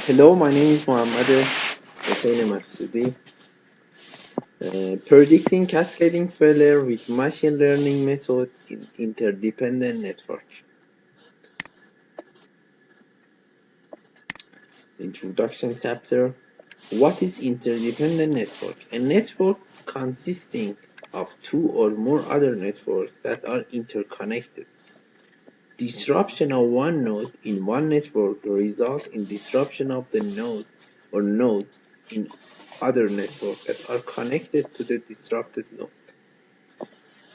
Hello, my name is Mohamad Hossein maghsoodi. Predicting cascading failure with machine learning method in interdependent network. Introduction chapter. What is interdependent network? A network consisting of two or more other networks that are interconnected. Disruption of one node in one network results in disruption of the node or nodes in other networks that are connected to the disrupted node.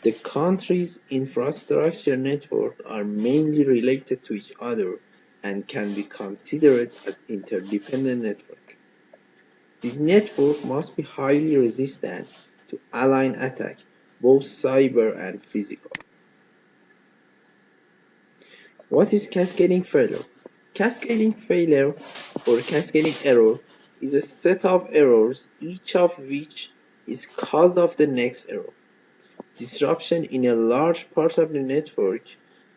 The country's infrastructure networks are mainly related to each other and can be considered as interdependent networks. This network must be highly resistant to align attack, both cyber and physical. What is cascading failure? Cascading failure or cascading error is a set of errors, each of which is cause of the next error. Disruption in a large part of the network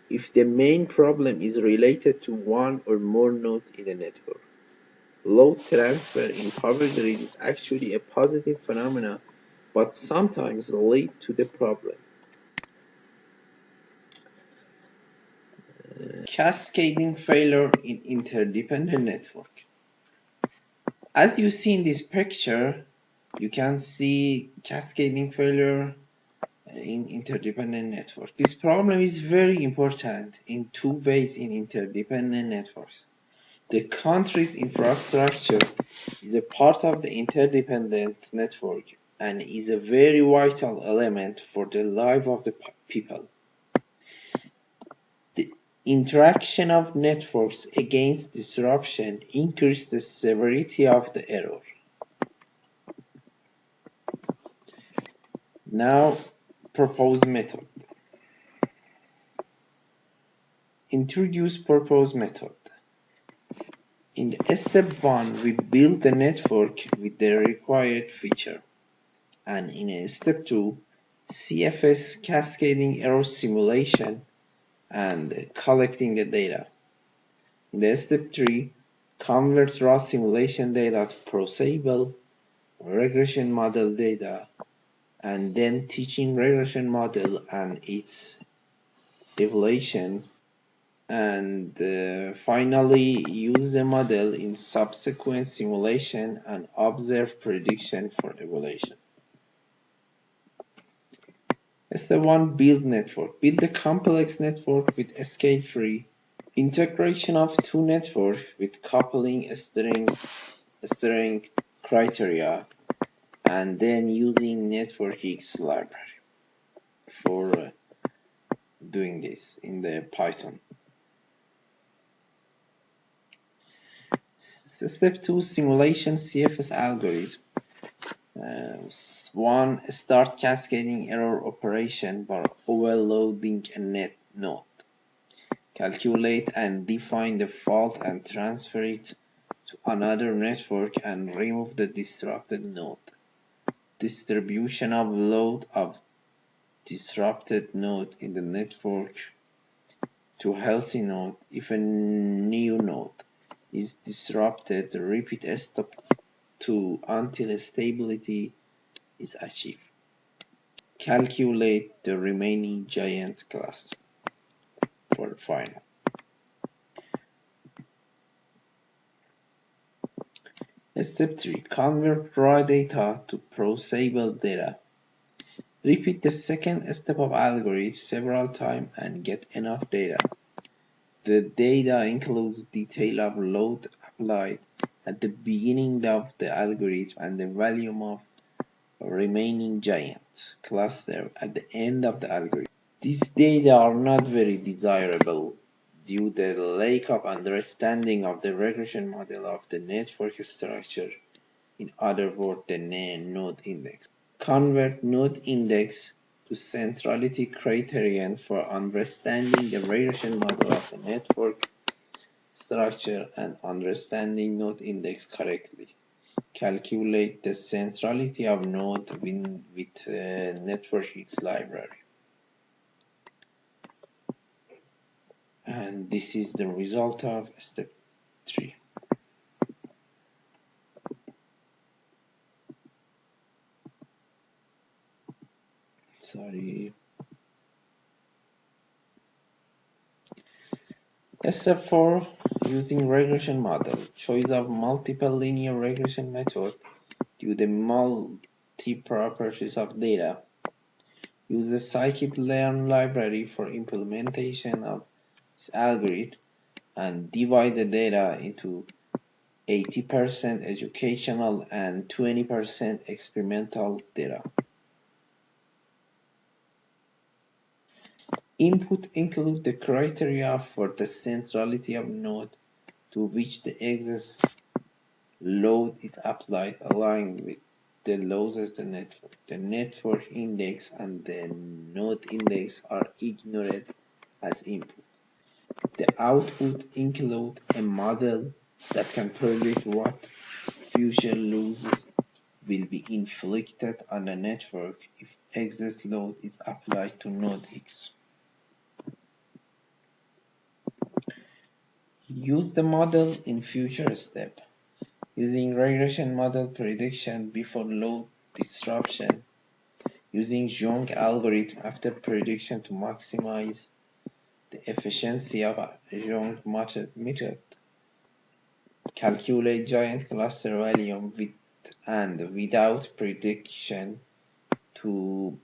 if the main problem is related to one or more nodes in the network. Load transfer in power grid is actually a positive phenomenon, but sometimes leads to the problem. Cascading failure in interdependent network. As you see in this picture, you can see cascading failure in interdependent network. This problem is very important in two ways in interdependent networks. The country's infrastructure is a part of the interdependent network and is a very vital element for the life of the people. The interaction of networks against disruption increases the severity of the error. Now, proposed method. Introduce proposed method. In step 1, we build the network with the required feature. And in step 2, CFS cascading error simulation and collecting the data. In step 3, convert raw simulation data to processable regression model data, and then teaching regression model and its evaluation, and finally use the model in subsequent simulation and observe prediction for evaluation. Step 1, build network. Build a complex network with scale-free integration of two networks with coupling steering criteria, and then using NetworkX library for doing this in the Python. Step 2, simulation CFS algorithm. 1. Start cascading error operation by overloading a node. Calculate and define the fault and transfer it to another network and remove the disrupted node. Distribution of load of disrupted node in the network to healthy node. If a new node is disrupted, repeat step 2 until stability is achieved. Calculate the remaining giant cluster for the final. Step 3. Convert raw data to processable data. Repeat the second step of algorithm several times and get enough data. The data includes detail of load applied at the beginning of the algorithm and the volume of remaining giant cluster at the end of the algorithm. These data are not very desirable due to the lack of understanding of the regression model of the network structure, in other words, the node index. Convert node index to centrality criterion for understanding the regression model of the network structure and understanding node index correctly. Calculate the centrality of node with NetworkX library. And this is the result of step 3. Step 4. Using regression model. Choice of multiple linear regression method due to the multi-properties of data. Use the scikit-learn library for implementation of this algorithm and divide the data into 80% educational and 20% experimental data. Input include the criteria for the centrality of node to which the excess load is applied, aligned with the losses the network. The network index and the node index are ignored as input. The output include a model that can predict what future losses will be inflicted on the network if excess load is applied to node X. Use the model in future step. Using regression model prediction before load disruption. Using Young algorithm after prediction to maximize the efficiency of a Young method. Calculate giant cluster volume with and without prediction to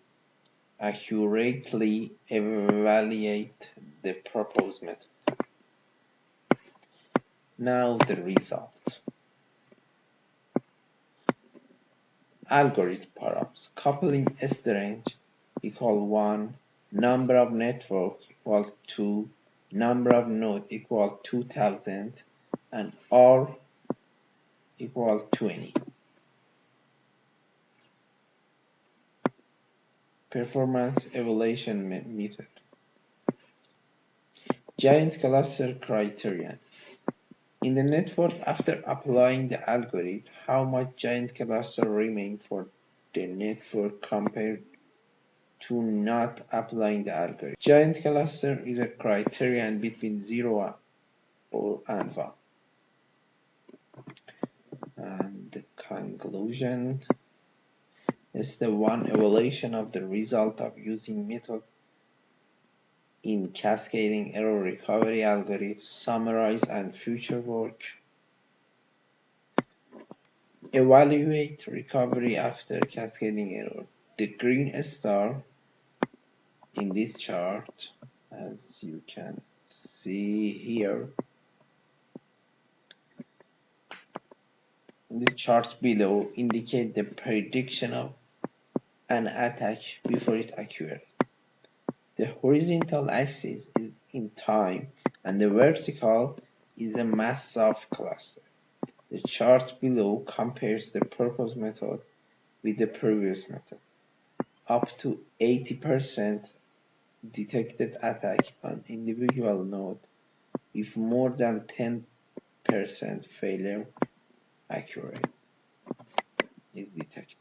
accurately evaluate the proposed method. Now the result. Algorithm params. Coupling strength equal 1, number of network equal 2, number of node equal 2000, and R equal 20. Performance evaluation method. Giant cluster criterion. In the network, after applying the algorithm, how much giant cluster remain for the network compared to not applying the algorithm. Giant cluster is a criterion between 0 and 1. And the conclusion is the one evaluation of the result of using method in cascading error recovery algorithm, summarize and future work. Evaluate recovery after cascading error. The green star in this chart, as you can see here, in this chart below, indicate the prediction of an attack before it occurred. The horizontal axis is in time and the vertical is the mass of cluster. The chart below compares the proposed method with the previous method. Up to 80% detected attack on individual node with more than 10% failure accurate is detected.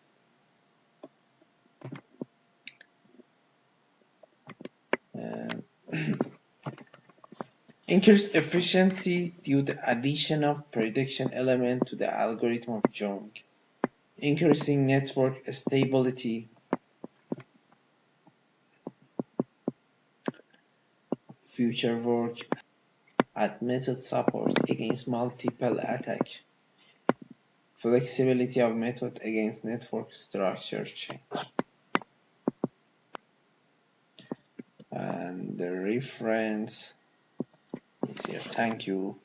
Increased efficiency due to the addition of prediction element to the algorithm of Young. Increasing network stability. Future work at method support against multiple attack. Flexibility of method against network structure change. And the reference is here. Thank you.